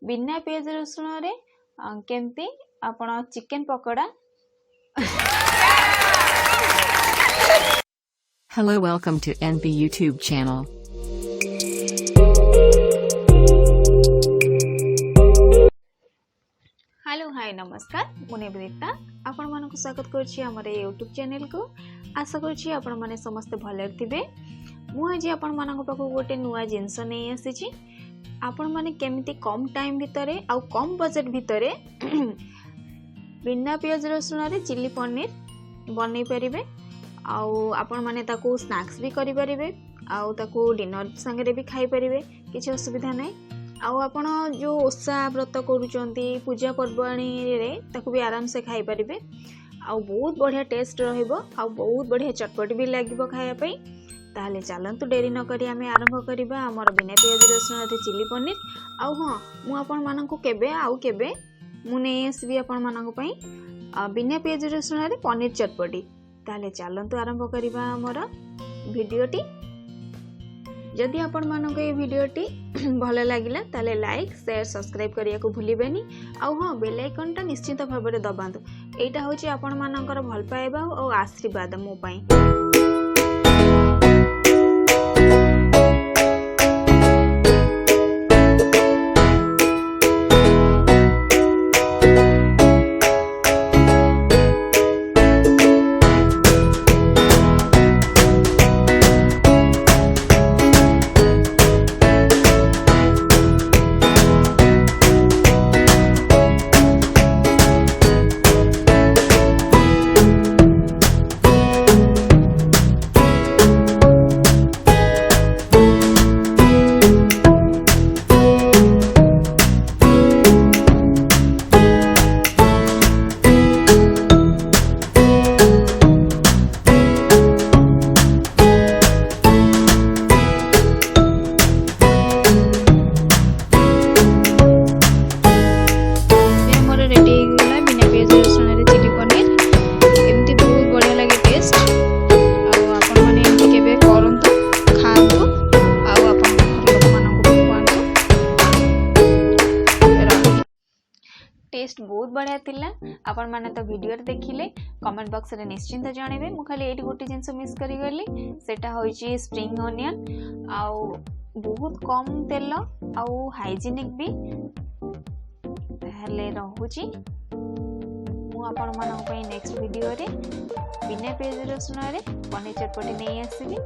बिना पियाज रसुण रे केमती आपण chicken pakora. Hello, welcome to NB YouTube channel. Hello hi नमस्कार मुने निवेदिता आपण मानक स्वागत करछि हमर YouTube चैनल को। आशा करछि आपण माने समस्त भले थिबे। मु आज आपण मानक पाखु गोटे नुवा जिंस नै आसीछि। आपण माने केमिति कम टाइम भितरे आ कम बजट भितरे बिना पियाज रसुण रे चिली पनीर बनै परिबे। आउ आपण माने ताको स्नैक्स भी करि परिबे आउ ताको डिनर संगे भी खाई परिबे, किछि असुविधा नै। आउ आपण जो ओषा व्रत करूचंती पूजा पर्वाणी रे ताको भी आराम से खाई परिबे। आउ बहुत बढ़िया टेस्ट रहइबो आउ बहुत बढ़िया चटपट भी लागिबो खाया पई। ताले चलंतु डेरी न करी आमे आरंभ करिबा हमर बिना पियाज रसुण रे चिली पनीर। आउ हां मु आपण माननकु केबे मु नै आसीबी आपण माननकु पई बिना पियाज रसुण रे पनीर चटपटी। ताले चलंतु आरंभ करिबा हमर वीडियोटी। जदि आपण मानक ये वीडियोटी भल लगिला ताले लाइक शेयर सब्सक्राइब करिया को भूलिबेनी। आउ हां बेल आइकन टा निश्चित भाव में दबांतु। एटा होची आपण मानकर भल पाइबा और आशीर्वाद मो पई। टेस्ट बहुत बढ़िया थिला। आपण माने तो वीडियो देखिले कमेंट बॉक्स रे निश्चिंत जानबे। मु खाली एटी गोटे जिंस मिस करी गली सेटा होईची स्प्रिंग ओनियन आउ बहुत कम तेल आउ हाइजीनिक भी हेले रहूची। मु आपण मानन पई नेक्स्ट वीडियो रे बिना पियाज रसुण रे पनीर चटपटी नै आसीबी।